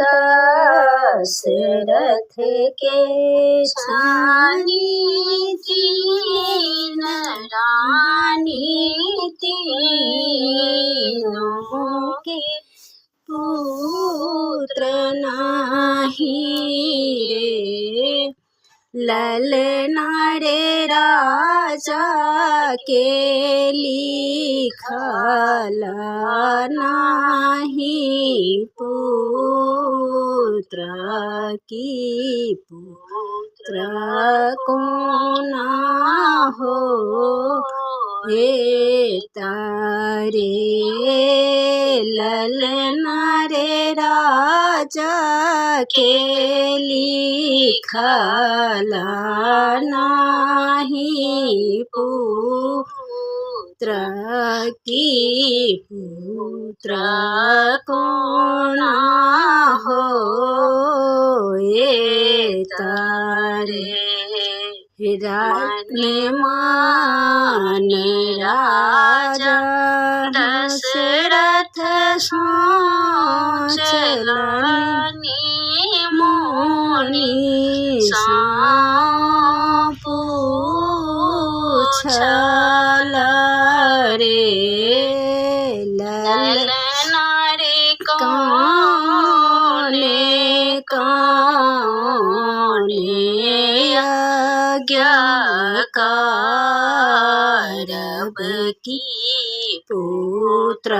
दशरथ के छानी तीन रानी तीनों के पुत्र नाही रे। ललना रे राजा के लिखला नाही पुत्र की पुत्र को ना हो हे तारे। ललना रे राजा के लिखला नाही पुत्र की पुत्र को ना हो ये तारे। मान राजा दशरथ सोचलनि मुनि पूछल रे। ललना रे कौने यज्ञ करब की पुत्र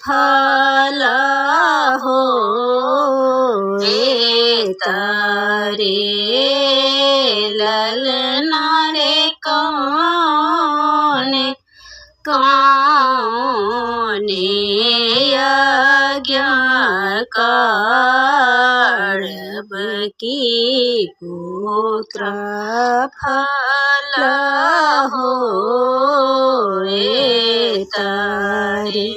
फल हो हे तारे। ललना रे कौने यज्ञ करब की पुत्र फल हो हे तारे।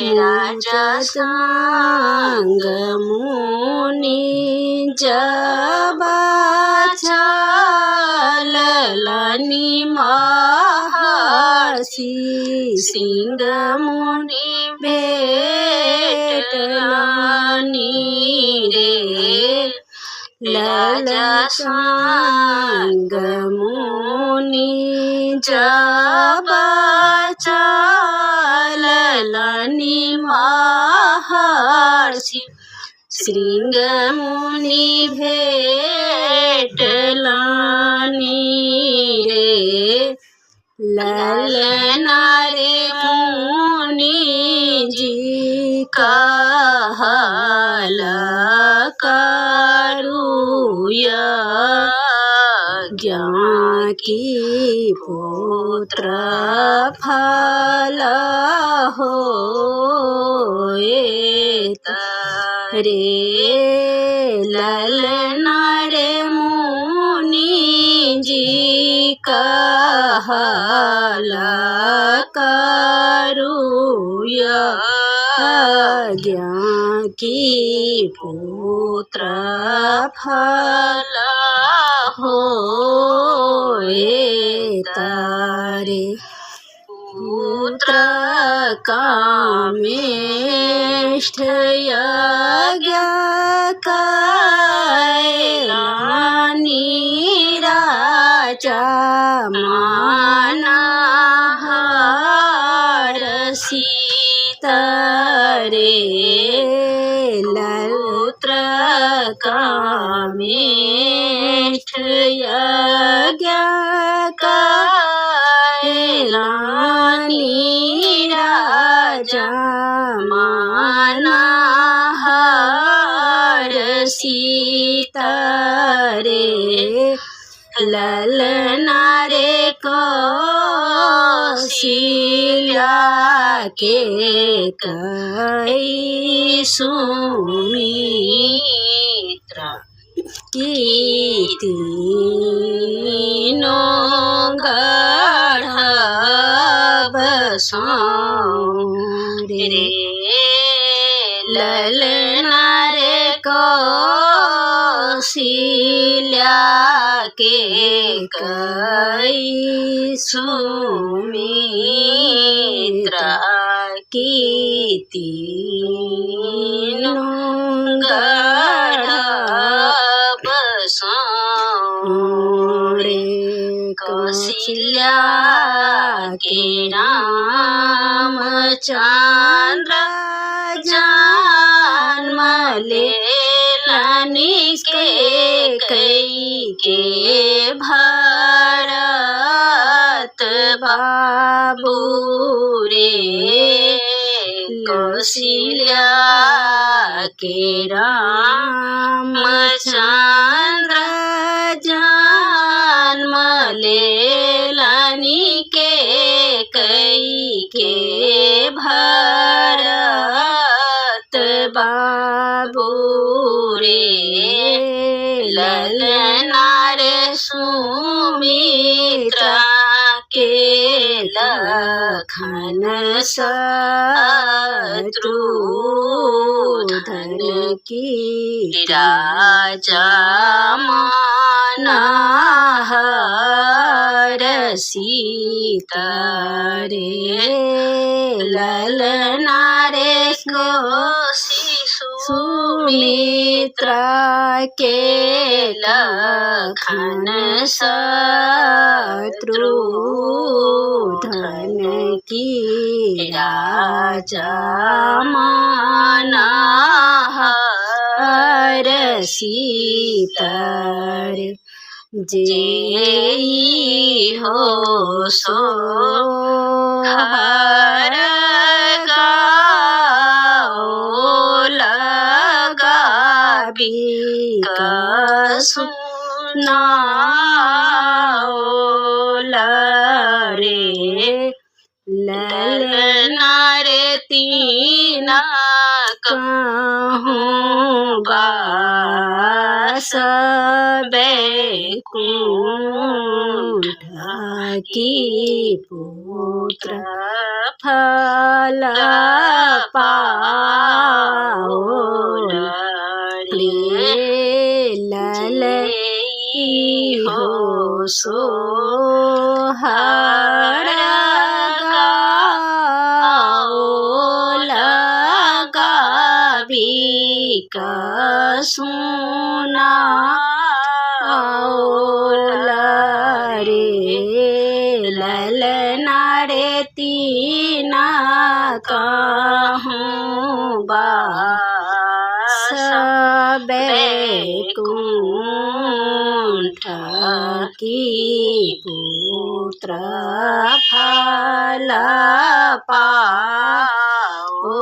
राजा संग मुनि जब चललनि महर्षि सिंह मुनि भेटलनि रे। राजा संग मुनि जब चललनि महर्षि सिंह मुनि भेटलनि रे। ललना रे मुनि जी कहला करू यज्ञ की पुत्र फल हो हे तारे। ललना रे मुनि जी कहला करू यज्ञ की पुत्र फल हो हे तारे। पुत्र कामेष्ठ यज्ञ कैलानि राजा मानहर्षि तारे। ललपुत्र कामेष्ठ यज्ञ कैलानि राजा मानहर्षि तारे। ललना रे कौशल्या के कई सुमित्रा की तीनों गढ़ बसारे। ललना रे कौशल्या के कई सुमित्रा की तीनों कौशल्या के रामचंद्र जन्म लेलनि कैकेयी के भरत बाबू रे कौशल्या के रामचंद्र जन्म लेलनि कैकेयी के भरत बाबू रे ललना रे सुमित्रा के लखन शत्रुधन की राजा मनहर सीता रे ललना रे सुमित्रा के लखन शत्रुधन की राजा मनहर सीता रे जेई हो सो हर गाओ लगाबी सुनाओ रे ललना रे तीना कहूँ बास बैकुंठ की पुत्र फल पाओ रे ललई हो सो हर गाओ लगाबी सुनाओ रे ललना रे तीना कहूँ बास बैकुंठ की पुत्र फल पाओ